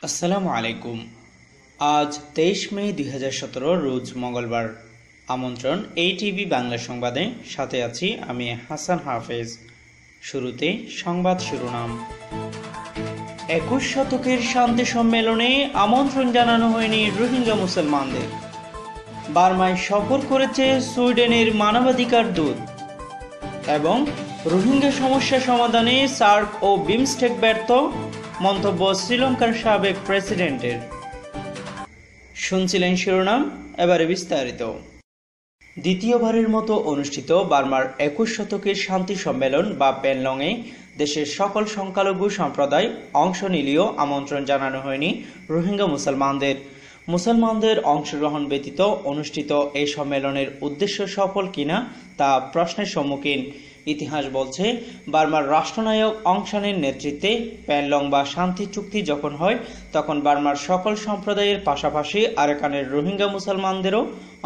আসসালামু আলাইকুম। আজ 23 মে 2017 রোজ মঙ্গলবার। আমন্ত্রণ এই টিভি বাংলা সংবাদে, সাথে আছি আমি হাসান হাফেজ। শুরুতে সংবাদ শিরোনাম। 21 শতকের শান্তি সম্মেলনে আমন্ত্রণ জানানো হয়নি রোহিঙ্গা মুসলমানদের। বার্মায় সফর করেছে সুইডেনের মানবাধিকার দূত। এবং রোহিঙ্গা সমস্যা সমাধানে সার্ক ও বিমস্টেক ব্যর্থ, মন্তব্য শ্রীলঙ্কার সাবেক প্রেসিডেন্টের। শুনছিলেন শিরোনাম, এবারে বিস্তারিত। দ্বিতীয়বারের মতো অনুষ্ঠিত বার্মার 21 শতকের শান্তি সম্মেলন বা প্যানলংয়ে দেশের সকল সংখ্যালঘু সম্প্রদায় অংশ নিলেও আমন্ত্রণ জানানো হয়নি রোহিঙ্গা মুসলমানদের অংশগ্রহণ ব্যতীত অনুষ্ঠিত এই সম্মেলনের উদ্দেশ্য সফল কিনা তা প্রশ্নের সম্মুখীন। ইতিহাস বলছে, বার্মার রাষ্ট্রনায়ক অং সানের নেতৃত্বে প্যানলং বা শান্তি চুক্তি যখন হয়, তখন বার্মার সকল সম্প্রদায়ের পাশাপাশি আরাকানের রোহিঙ্গা মুসলমানদেরও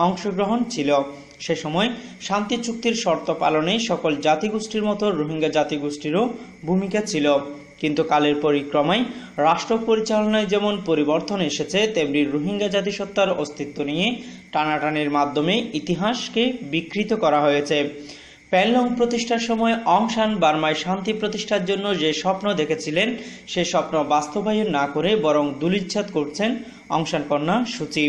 অংশগ্রহণ ছিল। সে সময় শান্তি চুক্তির শর্ত পালনে সকল জাতিগোষ্ঠীর মতো রোহিঙ্গা জাতিগোষ্ঠীরও ভূমিকা ছিল। কিন্তু কালের পরিক্রমায় রাষ্ট্র পরিচালনায় যেমন পরিবর্তন এসেছে, তেমনি রোহিঙ্গা জাতিসত্তার অস্তিত্ব নিয়ে টানাটানির মাধ্যমে ইতিহাসকে বিকৃত করা হয়েছে। প্যানলং প্রতিষ্ঠার সময় অং সান বার্মায় শান্তি প্রতিষ্ঠার জন্য যে স্বপ্ন দেখেছিলেন, সে স্বপ্ন বাস্তবায়ন না করে বরং দুলিচ্ছাদ করছেন অং সান কন্যা সূচি।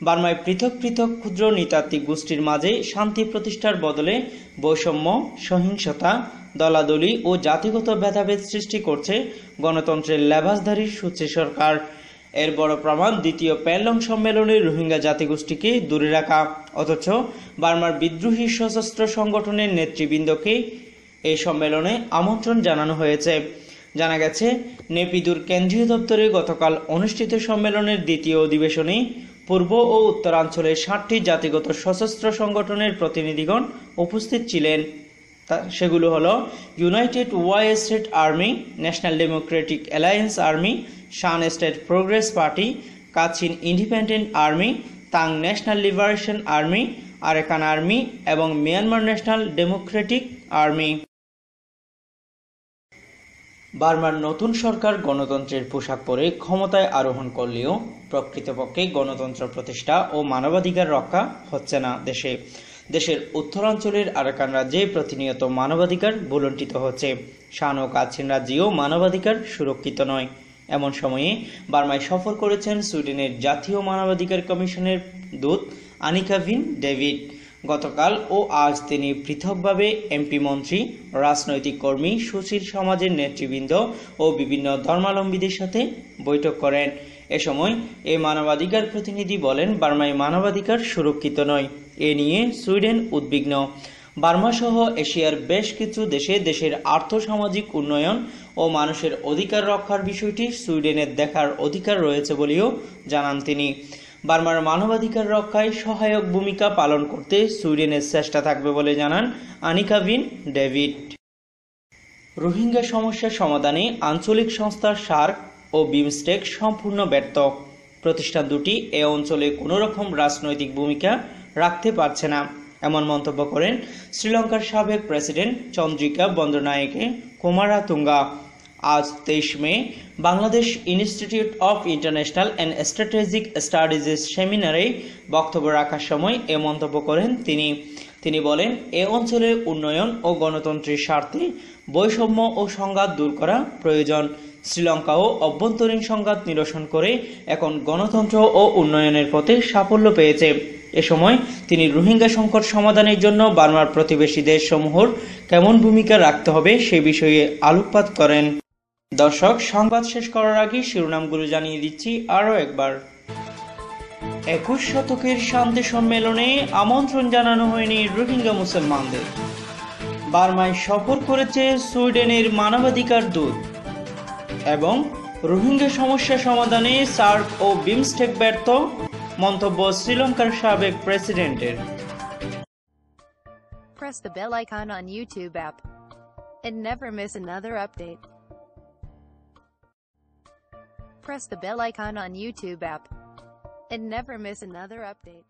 বার্মায় পৃথক পৃথক ক্ষুদ্র নৃতাত্ত্বিক গোষ্ঠীর মাঝে শান্তি প্রতিষ্ঠার বদলে বৈষম্য, সহিংসতা, দলাদলি ও জাতিগত ভেদাভেদ সৃষ্টি করছে গণতন্ত্রের লেবাসধারী সূচি সরকার। এর বড় প্রমাণ দ্বিতীয় প্যানলং সম্মেলনে রোহিঙ্গা জাতিগোষ্ঠীকে দূরে রাখা, অথচ বার্মার বিদ্রোহী সশস্ত্র সংগঠনের নেতৃবৃন্দকে এই সম্মেলনে আমন্ত্রণ জানানো হয়েছে। জানা গেছে, নেপিদুর কেন্দ্রীয় দপ্তরে গতকাল অনুষ্ঠিত সম্মেলনের দ্বিতীয় অধিবেশনে পূর্ব ও উত্তরাঞ্চলের 7টি জাতিগত সশস্ত্র সংগঠনের প্রতিনিধিগণ উপস্থিত ছিলেন। সেগুলো হলো united Wa state army, national democratic alliance army, Shan state progress party, Kachin independent army, Ta'ang national liberation army, Arakan army এবং মিয়ানমার ন্যাশনাল ডেমোক্রেটিক আর্মি। বার্মার নতুন সরকার গণতন্ত্রের পোশাক পরে ক্ষমতায় আরোহণ করলেও প্রকৃতপক্ষে গণতন্ত্র প্রতিষ্ঠা ও মানবাধিকার রক্ষা হচ্ছে না দেশের উত্তরাঞ্চলের আরাকান রাজ্যে প্রতিনিয়ত মানবাধিকার ভুলণ্ঠিত হচ্ছে। শান ও কাচিন রাজ্যেও মানবাধিকার সুরক্ষিত নয়। এমন সময়ে বার্মায় সফর করেছেন সুইডেনের জাতীয় মানবাধিকার কমিশনের দূত আনিকা ভিন ডেভিড। গতকাল ও আজ তিনি পৃথকভাবে এমপি, মন্ত্রী, রাজনৈতিক কর্মী, সুশীল সমাজের নেতৃবৃন্দ ও বিভিন্ন ধর্মাবলম্বীদের সাথে বৈঠক করেন। এ সময় এই মানবাধিকার প্রতিনিধি বলেন, বার্মায় মানবাধিকার সুরক্ষিত নয়। এ নিয়ে সুইডেন উদ্বিগ্ন। বার্মা সহ এশিয়ার বেশ কিছু দেশে দেশের আর্থসামাজিক উন্নয়ন ও মানুষের অধিকার রক্ষার বিষয়টি সুইডেনের দেখার অধিকার রয়েছে বলেও জানান তিনি। বার্মার মানবাধিকার রক্ষায় সহায়ক ভূমিকা পালন করতে সুইডেনের চেষ্টা থাকবে বলে জানান আনিকা ভিন ডেভিড। রোহিঙ্গা সমস্যা সমাধানে আঞ্চলিক সংস্থা সার্ক ও বিমস্টেক সম্পূর্ণ ব্যর্থ। প্রতিষ্ঠান দুটি এ অঞ্চলে কোনো রকম রাজনৈতিক ভূমিকা রাখতে পারছে না, এমন মন্তব্য করেন শ্রীলঙ্কার সাবেক প্রেসিডেন্ট চন্দ্রিকা বন্দ্যোনায়কে কুমারাতুঙ্গা। আজ 23 মে Bangladesh institute of international and strategic স্টাডিজের সেমিনারে বক্তব্য রাখার সময় এ মন্তব্য করেন তিনি বলেন, এ অঞ্চলের উন্নয়ন ও গণতন্ত্রের স্বার্থে বৈষম্য ও সংঘাত দূর করা প্রয়োজন। শ্রীলঙ্কাও অভ্যন্তরীণ সংঘাত নিরসন করে এখন গণতন্ত্র ও উন্নয়নের পথে সাফল্য পেয়েছে। এ সময় তিনি রোহিঙ্গা সংকট সমাধানের জন্য বার্মার প্রতিবেশী দেশসমূহের কেমন ভূমিকা রাখতে হবে সে বিষয়ে আলোকপাত করেন। দর্শক, সংবাদ শেষ করার আগে শিরোনামগুলো জানিয়ে দিচ্ছি আরও একবার। 21 শতকের শান্তি সম্মেলনে আমন্ত্রণ জানানো হয়নি রোহিঙ্গা মুসলমানদের। বার্মায় সফর করেছে সুইডেনের মানবাধিকার দূত। এবং রোহিঙ্গা সমস্যা সমাধানে সার্ক ও বিমস্টেক ব্যর্থ, মন্তব্য শ্রীলঙ্কার সাবেক প্রেসিডেন্টের। Press the bell icon on YouTube app and never miss another update. Press the bell icon on YouTube app and never miss another update.